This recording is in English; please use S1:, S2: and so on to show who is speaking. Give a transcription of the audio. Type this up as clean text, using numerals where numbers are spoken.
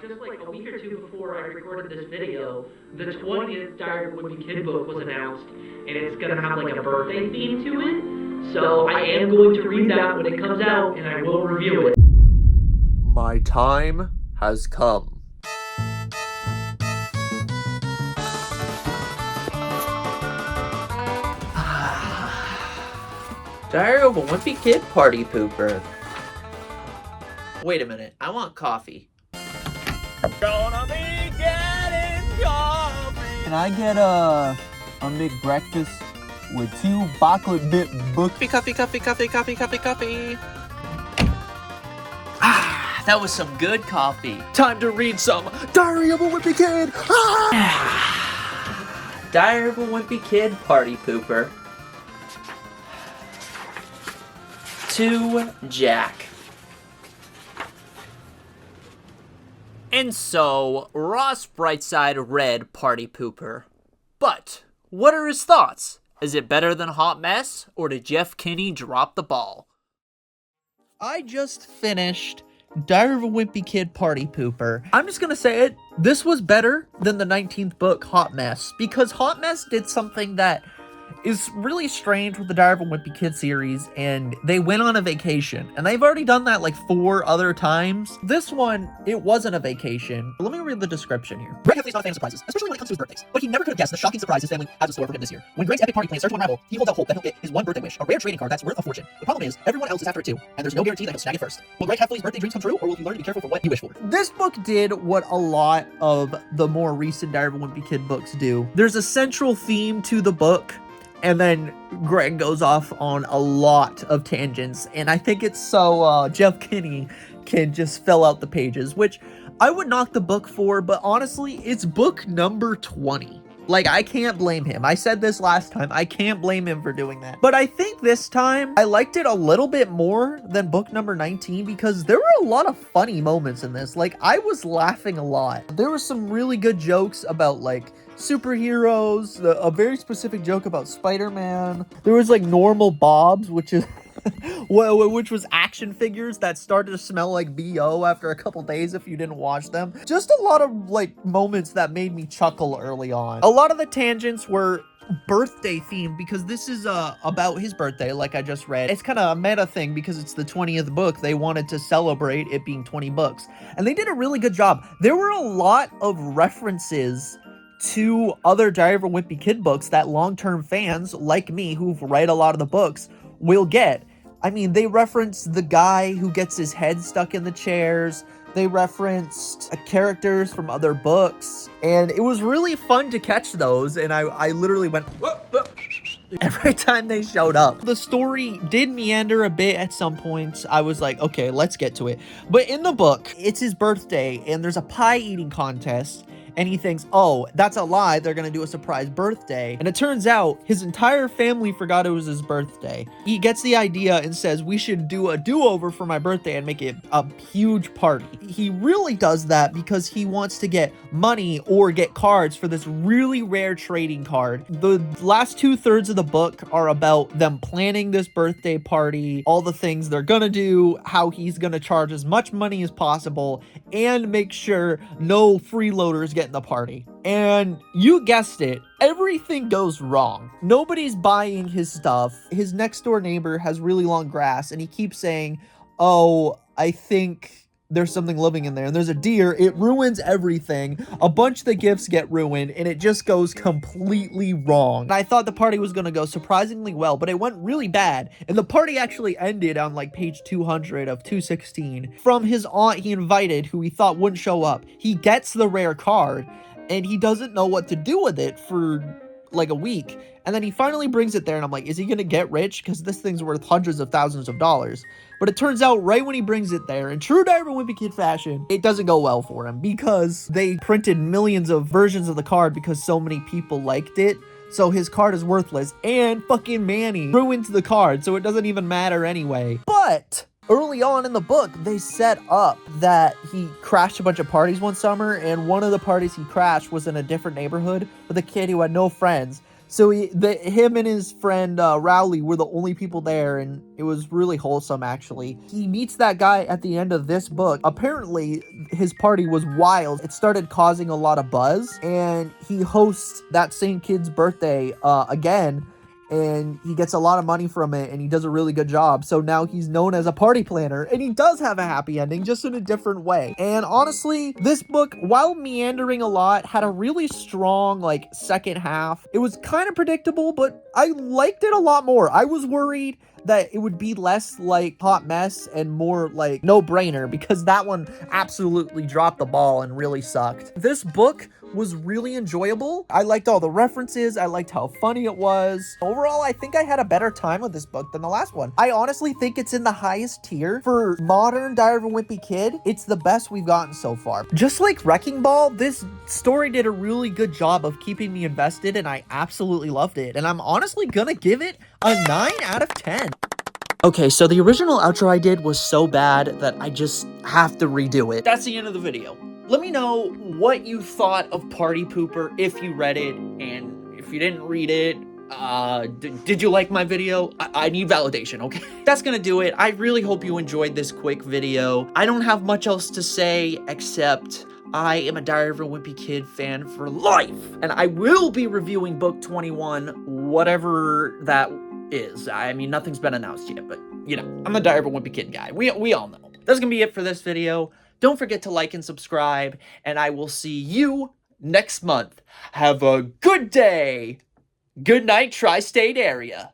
S1: just like a week or two before I recorded this video, the 20th Diary of a Wimpy Kid book was announced, and it's gonna have like a birthday theme to it. So I am going to read that when it comes out, and I will review it.
S2: My time has come. Diary of a Wimpy Kid Partypooper. Wait a minute, I want coffee.
S3: Gonna be getting coffee.
S4: Can I get a McBreakfast with 2 chocolate bit books?
S2: Coffee. Ah, that was some good coffee. Time to read some Diary of a Wimpy Kid. Ah! Diary of a Wimpy Kid Partypooper. To Jack. And so, Ross Brightside read Partypooper. But, what are his thoughts? Is it better than Hot Mess, or did Jeff Kinney drop the ball? I just finished Diary of a Wimpy Kid Partypooper. I'm just gonna say it, this was better than the 19th book, Hot Mess, because Hot Mess did something that is really strange with the Diary of a Wimpy Kid series, and they went on a vacation, and they've already done that like 4 other times. This one, it wasn't a vacation. Let me read the description here.
S5: Greg Heffley's not a fan of surprises, especially when it comes to his birthdays. But he never could have guessed the shocking surprise his family has in store for him this year. When Greg's epic party plans start to unravel, he holds out hope that he'll get his one birthday wish, a rare trading card that's worth a fortune. The problem is, everyone else is after it too, and there's no guarantee that he'll snag it first. Will Greg Heffley's birthday dreams come true, or will he learn to be careful for what he wish for?
S2: This book did what a lot of the more recent Diary of a Wimpy Kid books do. There's a central theme to the book, and then Greg goes off on a lot of tangents, and I think it's so Jeff Kinney can just fill out the pages, which I would knock the book for, but honestly, it's book number 20. Like, I can't blame him. I said this last time. I can't blame him for doing that. But I think this time, I liked it a little bit more than book number 19 because there were a lot of funny moments in this. Like, I was laughing a lot. There were some really good jokes about, like, superheroes, a very specific joke about Spider-Man. There was, like, normal Bobs, which is... which was action figures that started to smell like BO after a couple days if you didn't watch them. Just a lot of like moments that made me chuckle early on. A lot of the tangents were birthday themed because this is about his birthday, like I just read. It's kind of a meta thing because it's the 20th book. They wanted to celebrate it being 20 books, and they did a really good job. There were a lot of references to other Diary of a Wimpy Kid books that long-term fans like me who've read a lot of the books will get. I mean, they referenced the guy who gets his head stuck in the chairs. They referenced characters from other books. And it was really fun to catch those. And I literally went, whoa, whoa, every time they showed up. The story did meander a bit at some points. I was like, okay, let's get to it. But in the book, it's his birthday and there's a pie eating contest. And he thinks, oh, that's a lie. They're going to do a surprise birthday. And it turns out his entire family forgot it was his birthday. He gets the idea and says, we should do a do-over for my birthday and make it a huge party. He really does that because he wants to get money or get cards for this really rare trading card. The last 2/3 of the book are about them planning this birthday party, all the things they're going to do, how he's going to charge as much money as possible, and make sure no freeloaders get in the party. And you guessed it, everything goes wrong. Nobody's buying his stuff. His next door neighbor has really long grass and he keeps saying, oh, I think there's something living in there and there's a deer. It ruins everything. A bunch of the gifts get ruined and it just goes completely wrong. And I thought the party was going to go surprisingly well, but it went really bad. And the party actually ended on like page 200 of 216 from his aunt he invited who he thought wouldn't show up. He gets the rare card and he doesn't know what to do with it for like a week. And then he finally brings it there and I'm like, is he gonna get rich? Because this thing's worth hundreds of thousands of dollars. But it turns out right when he brings it there, in true Diary of a Wimpy Kid fashion, it doesn't go well for him because they printed millions of versions of the card because so many people liked it. So his card is worthless and fucking Manny ruins the card, so it doesn't even matter anyway. But early on in the book, they set up that he crashed a bunch of parties one summer, and one of the parties he crashed was in a different neighborhood with a kid who had no friends. So him and his friend Rowley were the only people there, and it was really wholesome, actually. He meets that guy at the end of this book. Apparently, his party was wild. It started causing a lot of buzz, and he hosts that same kid's birthday again, and he gets a lot of money from it, and he does a really good job. So now he's known as a party planner, and he does have a happy ending, just in a different way. And honestly, this book, while meandering a lot, had a really strong, like, second half. It was kind of predictable, but I liked it a lot more. I was worried that it would be less like Hot Mess and more like No Brainer, because that one absolutely dropped the ball and really sucked. This book was really enjoyable. I liked all the references. I liked how funny it was. Overall, I think I had a better time with this book than the last one. I honestly think it's in the highest tier. For modern Diary of a Wimpy Kid, it's the best we've gotten so far. Just like Wrecking Ball, this story did a really good job of keeping me invested, and I absolutely loved it. And I'm honestly gonna give it a 9 out of 10. Okay, so the original outro I did was so bad that I just have to redo it. That's the end of the video. Let me know what you thought of Partypooper if you read it, and if you didn't read it, did you like my video? I need validation, okay? That's gonna do it. I really hope you enjoyed this quick video. I don't have much else to say except I am a Diary of a Wimpy Kid fan for life, and I will be reviewing book 21, whatever that is. I mean, nothing's been announced yet, but, you know, I'm the Diary of a Wimpy Kid guy. We all know. That's gonna be it for this video. Don't forget to like and subscribe, and I will see you next month. Have a good day. Good night, tri-state area.